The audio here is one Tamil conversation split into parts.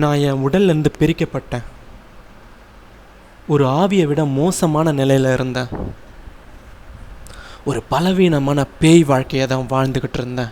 நான் என் உடல்லேருந்து பிரிக்கப்பட்டேன். ஒரு ஆவியை விட மோசமான நிலையில் இருந்தேன். ஒரு பலவீனமான பேய் வாழ்க்கையை தான் வாழ்ந்துக்கிட்டு இருந்தேன்.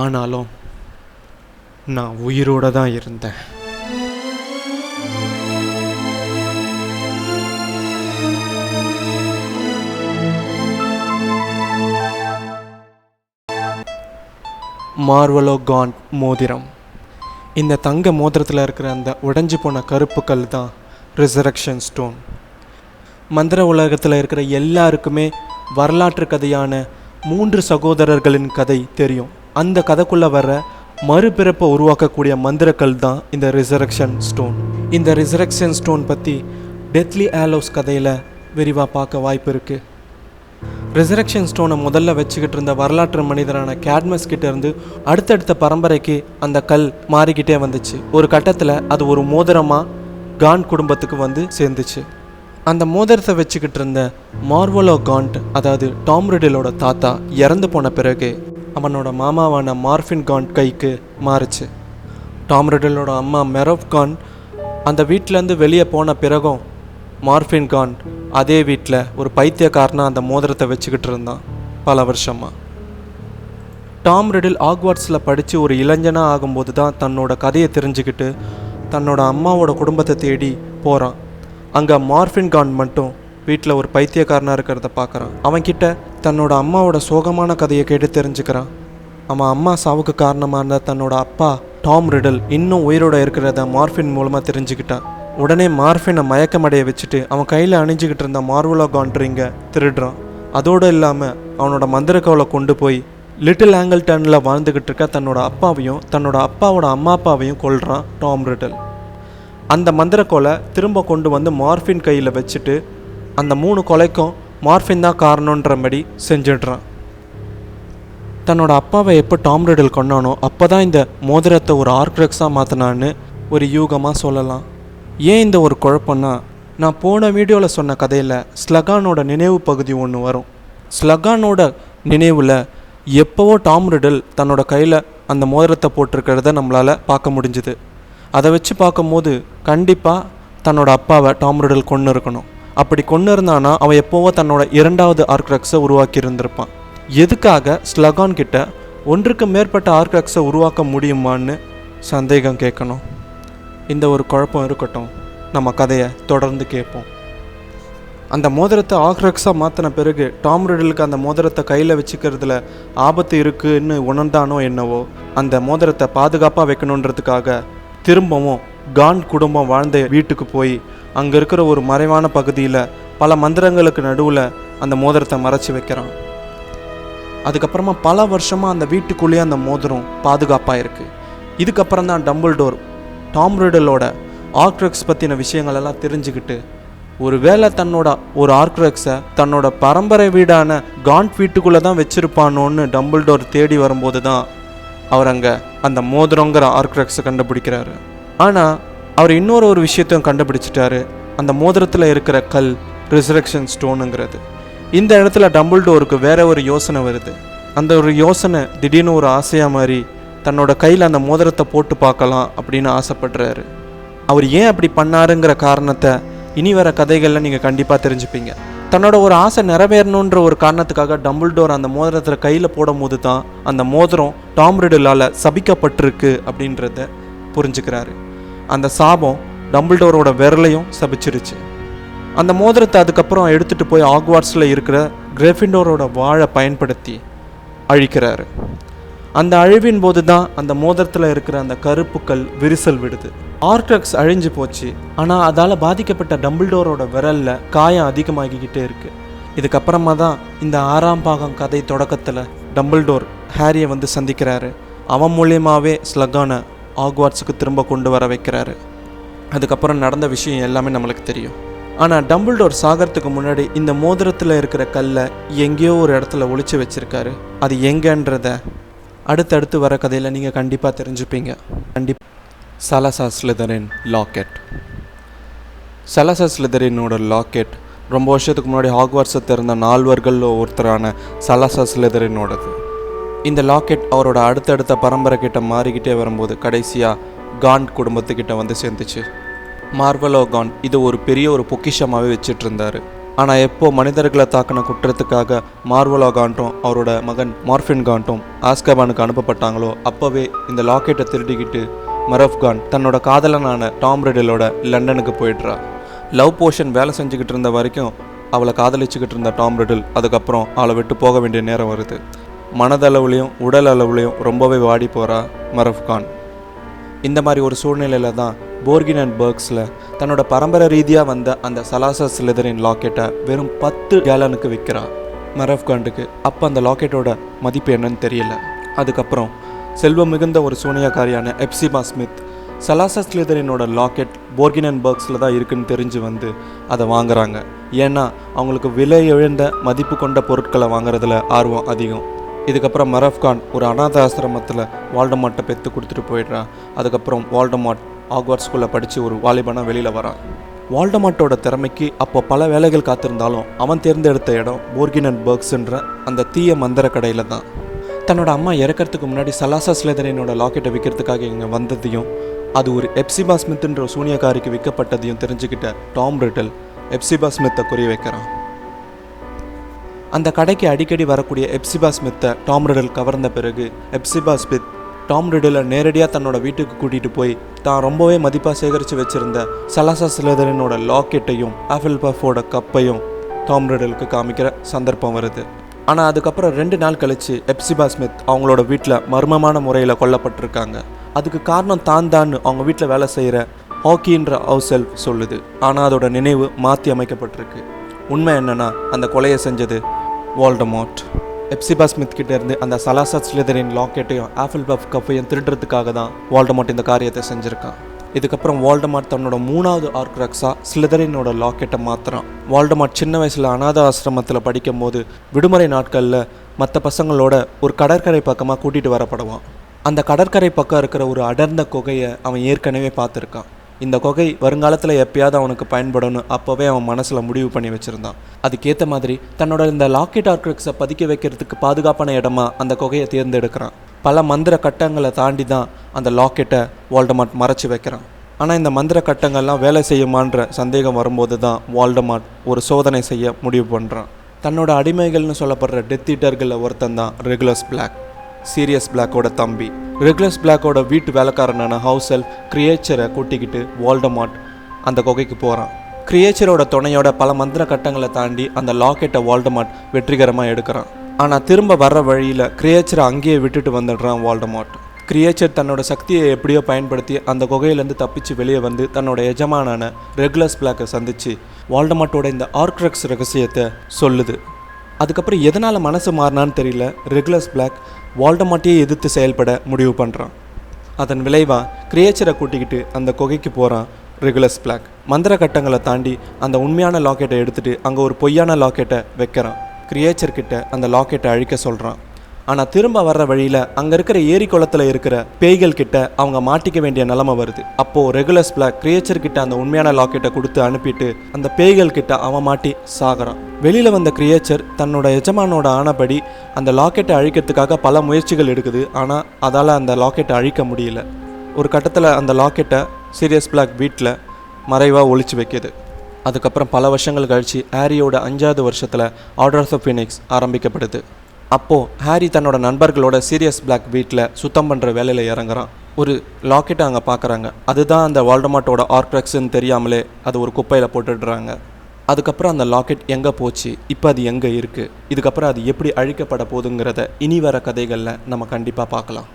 ஆனாலும் நான் உயிரோடு தான் இருந்தேன். மார்வலோ காண்ட் மோதிரம். இந்த தங்க மோதிரத்தில் இருக்கிற அந்த உடைஞ்சு போன கருப்பு கல் தான் ரிசரக்ஷன் ஸ்டோன். மந்திர உலகத்தில் இருக்கிற எல்லாருக்குமே வரலாற்று கதையான 3 சகோதரர்களின் கதை தெரியும். அந்த கதைக்குள்ளே வர்ற மறுபிறப்பை உருவாக்கக்கூடிய மந்திரக்கல் தான் இந்த ரிசரக்ஷன் ஸ்டோன். இந்த ரிசரக்ஷன் ஸ்டோன் பற்றி டெத்லி ஆலோஸ் கதையில் விரிவாக பார்க்க வாய்ப்பு இருக்குது. ரிசரக்ஷன் ஸ்டோனை முதல்ல வச்சுக்கிட்டு இருந்த வரலாற்று மனிதரான கேட்மஸ் கிட்ட இருந்து அடுத்தடுத்த பரம்பரைக்கு அந்த கல் மாறிக்கிட்டே வந்துச்சு. ஒரு கட்டத்தில் அது ஒரு மோதிரமாக காண்ட் குடும்பத்துக்கு வந்து சேர்ந்துச்சு. அந்த மோதிரத்தை வச்சுக்கிட்டு இருந்த மார்வலோ காண்ட், அதாவது டாம் ரிடிலோட தாத்தா, இறந்து போன பிறகு அவனோட மாமாவான மார்ஃபின் காண்ட் கைக்கு மாறுச்சு. டாம் ரிடிலோட அம்மா மெரவ் காண்ட் அந்த வீட்டிலேருந்து வெளியே போன பிறகும் மார்ஃபின் காண்ட் அதே வீட்டில் ஒரு பைத்தியக்காரனாக அந்த மோதிரத்தை வச்சுக்கிட்டு இருந்தான் பல வருஷமாக. டாம் ரிடில் ஆக்வார்ட்ஸில் படித்து ஒரு இளைஞனாக ஆகும்போது தான் தன்னோட கதையை தெரிஞ்சுக்கிட்டு தன்னோட அம்மாவோட குடும்பத்தை தேடி போகிறான். அங்கே மார்ஃபின் காண்ட் மட்டும் வீட்டில் ஒரு பைத்தியக்காரனாக இருக்கிறத பார்க்குறான். அவன்கிட்ட தன்னோட அம்மாவோட சோகமான கதையை கேட்டு தெரிஞ்சுக்கிறான். அவன் அம்மா சாவுக்கு காரணமான தன்னோட அப்பா டாம் ரிடில் இன்னும் உயிரோடு இருக்கிறத மார்ஃபின் மூலமாக தெரிஞ்சுக்கிட்டான். உடனே மார்ஃபினை மயக்கமடைய வச்சுட்டு அவன் கையில் அணிஞ்சிக்கிட்டு இருந்த மார்வலோ காண்ட் ரிங்கை திருடுறான். அதோடு இல்லாமல் அவனோட மந்திரக்கோலை கொண்டு போய் லிட்டில் ஆங்கிள்டனில் வாழ்ந்துக்கிட்டு இருக்க தன்னோட அப்பாவையும் தன்னோட அப்பாவோட அம்மா அப்பாவையும் கொல்றான் டாம் ரிடில். அந்த மந்திரக்கோலை திரும்ப கொண்டு வந்து மார்ஃபின் கையில் வச்சுட்டு அந்த 3 கொலைக்கும் மார்ஃபின் தான் காரணன்றபடி செஞ்சிடுறான். தன்னோட அப்பாவை எப்போ டாம் ரிடில் கொண்டானோ அப்போ தான் இந்த மோதிரத்தை ஒரு ஹார்க்ரக்ஸாக மாற்றினான்னு ஒரு யூகமாக சொல்லலாம். ஏன் இந்த ஒரு குழப்பம்னா, நான் போன வீடியோவில் சொன்ன கதையில் ஸ்லகானோட நினைவு பகுதி ஒன்று வரும். ஸ்லகானோட நினைவில் எப்போவோ டாம் ரிடில் தன்னோட கையில் அந்த மோதிரத்தை போட்டிருக்கிறத நம்மளால் பார்க்க முடிஞ்சுது. அதை வச்சு பார்க்கும்போது கண்டிப்பாக தன்னோட அப்பாவை டாம் ரிடில் கொன்று இருக்கணும். அப்படி கொன்று இருந்தானா அவன் எப்போவோ தன்னோட 2வது ஹார்க்ரக்ஸை உருவாக்கி இருந்திருப்பான். எதுக்காக ஸ்லகான் கிட்ட 1க்கு மேற்பட்ட ஹார்க்ரக்ஸை உருவாக்க முடியுமான்னு சந்தேகம் கேட்கணும். இந்த ஒரு குழப்பம் இருக்கட்டும், நம்ம கதையை தொடர்ந்து கேட்போம். அந்த மோதிரத்தை ஹார்க்ரக்ஸாக மாற்றின பிறகு டாம் ரிடிலுக்கு அந்த மோதிரத்தை கையில் வச்சுக்கிறதுல ஆபத்து இருக்குன்னு உணர்ந்தானோ என்னவோ, அந்த மோதிரத்தை பாதுகாப்பாக வைக்கணுன்றதுக்காக திரும்பவும் காண்ட் குடும்பம் வாழ்ந்த வீட்டுக்கு போய் அங்கே இருக்கிற ஒரு மறைவான பகுதியில் பல மந்திரங்களுக்கு நடுவில் அந்த மோதிரத்தை மறைச்சி வைக்கிறான். அதுக்கப்புறமா பல வருஷமாக அந்த வீட்டுக்குள்ளேயே அந்த மோதிரம் பாதுகாப்பாக இருக்குது. இதுக்கப்புறம் தான் டம்பிள்டோர் டாம் ரிடிலோட ஹார்க்ரக்ஸ் பற்றின விஷயங்களெல்லாம் தெரிஞ்சுக்கிட்டு ஒருவேளை தன்னோட ஒரு ஹார்க்ரக்ஸை தன்னோட பரம்பரை வீடான காண்ட் வீட்டுக்குள்ளே தான் வச்சுருப்பானோன்னு டம்பிள்டோர் தேடி வரும்போது தான் அவர் அங்கே அந்த மோதிரங்கிற ஹார்க்ரக்ஸை கண்டுபிடிக்கிறாரு. ஆனால் அவர் இன்னொரு விஷயத்தையும் கண்டுபிடிச்சிட்டாரு. அந்த மோதிரத்தில் இருக்கிற கல் ரிசரக்ஷன் ஸ்டோனுங்கிறது. இந்த இடத்துல டம்பிள்டோருக்கு வேற ஒரு யோசனை வருது. அந்த ஒரு யோசனை திடீர்னு ஒரு ஆசையாக மாதிரி தன்னோட கையில் அந்த மோதிரத்தை போட்டு பார்க்கலாம் அப்படின்னு ஆசைப்படுறாரு. அவர் ஏன் அப்படி பண்ணாருங்கிற காரணத்தை இனி வர கதைகளில் நீங்கள் கண்டிப்பாக தெரிஞ்சுப்பீங்க. தன்னோட ஒரு ஆசை நிறைவேறணுன்ற ஒரு காரணத்துக்காக டம்பிள்டோர் அந்த மோதிரத்தில் கையில் போடும் போது தான் அந்த மோதிரம் டாம் ரிடிலால் சபிக்கப்பட்டிருக்கு அப்படின்றத புரிஞ்சுக்கிறாரு. அந்த சாபம் டம்பிள்டோரோட விரலையும் சபிச்சிருச்சு. அந்த மோதிரத்தை அதுக்கப்புறம் எடுத்துகிட்டு போய் ஹாக்வார்ட்ஸில் இருக்கிற கிரிஃபிண்டோரோட வாழை பயன்படுத்தி அழிக்கிறாரு. அந்த அழிவின் போது தான் அந்த மோதிரத்தில் இருக்கிற அந்த கருப்புக்கள் விரிசல் விடுது. ஹார்க்ரக்ஸ் அழிஞ்சு போச்சு. ஆனால் அதால் பாதிக்கப்பட்ட டம்பிள்டோரோட விரலில் காயம் அதிகமாகிக்கிட்டே இருக்குது. இதுக்கப்புறமா தான் இந்த 6ஆம் பாகம் கதை தொடக்கத்தில் டம்பிள்டோர் ஹாரியை வந்து சந்திக்கிறாரு. அவன் மூலியமாகவே ஸ்லகானை ஹாக்வார்ட்ஸுக்கு திரும்ப கொண்டு வர வைக்கிறாரு. அதுக்கப்புறம் நடந்த விஷயம் எல்லாமே நம்மளுக்கு தெரியும். ஆனால் டம்பிள்டோர் சாகிறதுக்கு முன்னாடி இந்த மோதிரத்தில் இருக்கிற கல்லை எங்கேயோ ஒரு இடத்துல ஒளிச்சு வச்சுருக்காரு. அது எங்கன்றத அடுத்தடுத்து வர கதையில் நீங்கள் கண்டிப்பாக தெரிஞ்சுப்பீங்க. சலசார் ஸ்லிதரின் லாக்கெட். சலசார் ஸ்லிதரினோட லாக்கெட் ரொம்ப வருஷத்துக்கு முன்னாடி ஹாக்வார்ட்ஸை திறந்த 4 ஒருத்தரான சலசார் ஸ்லிதரினோடது. இந்த லாக்கெட் அவரோட அடுத்தடுத்த பரம்பரை கிட்ட மாறிக்கிட்டே வரும்போது கடைசியாக காண்ட் குடும்பத்துக்கிட்ட வந்து சேர்ந்துச்சு. மார்வலோ காண்ட் இது ஒரு பெரிய ஒரு பொக்கிஷமாகவே வச்சுட்டு இருந்தார். ஆனால் எப்போ மனிதர்களை தாக்கின குற்றத்துக்காக மார்வலோ காண்ட்டும் அவரோட மகன் மார்ஃபின் காண்ட்டும் ஆஸ்கபானுக்கு அனுப்பப்பட்டாங்களோ அப்போவே இந்த லாக்கெட்டை திருடிக்கிட்டு மரஃப் காண்ட் தன்னோட காதலனான டாம் ரிடிலோட லண்டனுக்கு போயிடுறா. லவ் போர்ஷன் வேலை செஞ்சுக்கிட்டு இருந்த வரைக்கும் அவளை காதலிச்சுக்கிட்டு இருந்த டாம் ரிடில் அதுக்கப்புறம் அவளை விட்டு போக வேண்டிய நேரம் வருது. மனதளவுலையும் உடல் அளவுலையும் ரொம்பவே வாடி போகிறா மரஃப் காண்ட். இந்த மாதிரி ஒரு சூழ்நிலையில் தான் போர்கின் அண்ட் பர்க்ஸில் தன்னோட பரம்பரை ரீதியாக வந்த அந்த சலாசர் ஸ்லிதரின் லாக்கெட்டை வெறும் 10 கேலனுக்கு விற்கிறா மரஃப் காண்டுக்கு. அப்போ அந்த லாக்கெட்டோட மதிப்பு என்னன்னு தெரியல. அதுக்கப்புறம் செல்வம் மிகுந்த ஒரு சூனியக்காரியான எப்சிமா ஸ்மித் சலாசர் ஸ்லிதரினோட லாக்கெட் போர்கின் அண்ட் பர்க்ஸில் தான் இருக்குன்னு தெரிஞ்சு வந்து அதை வாங்குறாங்க. ஏன்னா அவங்களுக்கு விலை எழுந்த மதிப்பு கொண்ட பொருட்களை வாங்குறதுல ஆர்வம் அதிகம். இதுக்கப்புறம் மரஃப் காண்ட் ஒரு அநாத ஆசிரமத்தில் வால்டமார்ட்டை பெற்று கொடுத்துட்டு போயிடுறான். அதுக்கப்புறம் வால்டமார்ட் ஹாக்வர்ட்ஸ் ஸ்கூலில் படித்து ஒரு வாலிபனாக வெளியில் வரான். வால்டமார்ட்டோட திறமைக்கு அப்போ பல வேலைகள் காத்திருந்தாலும் அவன் தேர்ந்தெடுத்த இடம் போர்கின் அண்ட் பர்க்ஸ்ன்ற அந்த தீய மந்திர கடையில் தான். தன்னோட அம்மா இறக்கிறதுக்கு முன்னாடி சலாசர் ஸ்லிதரினோட லாக்கெட்டை விற்கிறதுக்காக இங்கே வந்ததையும் அது ஒரு எப்சிமா ஸ்மித்ன்ற சூனியக்காரிக்கு விற்கப்பட்டதையும் தெரிஞ்சுக்கிட்ட டாம் ரிடில் எப்சிமா ஸ்மித்தை குறி வைக்கிறான். அந்த கடைக்கு அடிக்கடி வரக்கூடிய எப்சிமா ஸ்மித்தை டாம் ரிடில் கவர்ந்த பிறகு எப்சிமா ஸ்மித் டாம் ரிடிலை நேரடியாக தன்னோட வீட்டுக்கு கூட்டிகிட்டு போய் தான் ரொம்பவே மதிப்பாக சேகரித்து வச்சுருந்த சலாசர் ஸ்லிதரினோட லாக்கெட்டையும் ஆஃபில் பஃபோட கப்பையும் டாம் ரிடிலுக்கு காமிக்கிற சந்தர்ப்பம் வருது. ஆனால் அதுக்கப்புறம் 2 நாள் கழித்து எப்சிமா ஸ்மித் அவங்களோட வீட்டில் மர்மமான முறையில் கொல்லப்பட்டிருக்காங்க. அதுக்கு காரணம் தான் அவங்க வீட்டில் வேலை செய்கிற ஹாக்கின்ற ஹவுஸ் எல்ஃப் சொல்லுது. ஆனால் அதோட நினைவு மாற்றி அமைக்கப்பட்டிருக்கு. உண்மை என்னன்னா அந்த கொலையை செஞ்சது வால்டமார்ட். எப்சிமா ஸ்மித் கிட்ட இருந்து அந்த சலாசர் ஸ்லிதரின் லாக்கெட்டையும் ஆஃபில் பஃப் கப்பையும் திருடுறதுக்காக தான் வால்டமார்ட் இந்த காரியத்தை செஞ்சுருக்கான். இதுக்கப்புறம் வால்டமார்ட் தன்னோட 3வது ஹார்க்ரக்ஸாக ஸ்லிதரினோட லாக்கெட்டை மாற்றுறான். வால்டமார்ட் சின்ன வயசில் அநாத ஆசிரமத்தில் படிக்கும் போது விடுமுறை நாட்களில் மற்ற பசங்களோட ஒரு கடற்கரை பக்கமாக கூட்டிகிட்டு வரப்படுவான். அந்த கடற்கரை பக்கம் இருக்கிற ஒரு அடர்ந்த குகையை அவன் ஏற்கனவே பார்த்துருக்கான். இந்த குகை வருங்காலத்தில் எப்பயாவது அவனுக்கு பயன்படணும் அப்போவே அவன் மனசில் முடிவு பண்ணி வச்சுருந்தான். அதுக்கேற்ற மாதிரி தன்னோட இந்த லாக்கெட் ஹார்க்ரக்ஸை பதுக்கி வைக்கிறதுக்கு பாதுகாப்பான இடமா அந்த குகையை தேர்ந்தெடுக்கிறான். பல மந்திர கட்டங்களை தாண்டி தான் அந்த லாக்கெட்டை வால்டமார்ட் மறைச்சி வைக்கிறான். ஆனால் இந்த மந்திர கட்டங்கள்லாம் வேலை செய்யுமான்ற சந்தேகம் வரும்போது தான் வால்டமார்ட் ஒரு சோதனை செய்ய முடிவு பண்ணுறான். தன்னோட அடிமைகள்னு சொல்லப்படுற டெத் ஈட்டர்களில் ஒருத்தன் தான் ரெகுலஸ் பிளாக், சீரியஸ் பிளாக்கோட தம்பி. ரெகுலஸ் பிளாக்கோட வீட்டு வேலைக்காரனான ஹவுஸ் எல்ஃப் கிரியேச்சரை கூட்டிக்கிட்டு வால்டமார்ட் அந்த குகைக்கு போகிறான். கிரியேச்சரோட துணையோட பல மந்திர கட்டங்களை தாண்டி அந்த லாக்கெட்டை வால்டமார்ட் வெற்றிகரமாக எடுக்கிறான். ஆனால் திரும்ப வர்ற வழியில் கிரியேச்சரை அங்கேயே விட்டுட்டு வந்துடுறான் வால்டமார்ட். கிரியேச்சர் தன்னோட சக்தியை எப்படியோ பயன்படுத்தி அந்த குகையிலேருந்து தப்பிச்சு வெளியே வந்து தன்னோட எஜமானான ரெகுலஸ் பிளாக்கை சந்தித்து வால்டமார்ட்டோட இந்த ஹார்க்ரக்ஸ் ரகசியத்தை சொல்லுது. அதுக்கப்புறம் எதனால் மனசு மாறினான்னு தெரியல, ரெகுலஸ் பிளாக் வால்டமார்ட்டையே எதிர்த்து செயல்பட முடிவு பண்ணுறான். அதன் விளைவாக கிரியேச்சரை கூட்டிக்கிட்டு அந்த குகைக்கு போகிறான் ரெகுலஸ் பிளாக். மந்திர கட்டங்களை தாண்டி அந்த உண்மையான லாக்கெட்டை எடுத்துகிட்டு அங்கே ஒரு பொய்யான லாக்கெட்டை வைக்கிறான். கிரியேச்சர்கிட்ட அந்த லாக்கெட்டை அழிக்க சொல்கிறான். ஆனால் திரும்ப வர்ற வழியில் அங்கே இருக்கிற ஏரி குளத்தில் இருக்கிற பேய்கள் கிட்ட அவங்க மாட்டிக்க வேண்டிய நிலைமை வருது. அப்போது ரெகுலஸ் பிளாக் கிரியேச்சர்கிட்ட அந்த உண்மையான லாக்கெட்டை கொடுத்து அனுப்பிட்டு அந்த பேய்கள் கிட்ட அவன் மாட்டி சாகிறான். வெளியில் வந்த கிரியேச்சர் தன்னோட எஜமானோட ஆனபடி அந்த லாக்கெட்டை அழிக்கிறதுக்காக பல முயற்சிகள் எடுக்குது. ஆனால் அதால் அந்த லாக்கெட்டை அழிக்க முடியல. ஒரு கட்டத்தில் அந்த லாக்கெட்டை சீரியஸ் பிளாக் வீட்டில் மறைவாக ஒளிச்சு வைக்கிது. அதுக்கப்புறம் பல வருஷங்கள் கழித்து ஹாரியோட 5வது வருஷத்தில் ஆர்டர் ஆஃப் தி ஃபீனிக்ஸ் ஆரம்பிக்கப்படுது. அப்போது ஹாரி தன்னோட நண்பர்களோட சீரியஸ் பிளாக் வீட்டில் சுத்தம் பண்ணுற வேலையில் இறங்குறான். ஒரு லாக்கெட்டை அங்கே பார்க்குறாங்க. அதுதான் அந்த வால்டமார்ட்டோட ஹார்க்ரக்ஸ்ன்னு தெரியாமலே அது ஒரு குப்பையில் போட்டுடுறாங்க. அதுக்கப்புறம் அந்த லாக்கெட் எங்கே போச்சு, இப்போ அது எங்கே இருக்குது, இதுக்கப்புறம் அது எப்படி அழிக்கப்பட போகுதுங்கிறத இனி வர கதைகளில் நம்ம கண்டிப்பாக பார்க்கலாம்.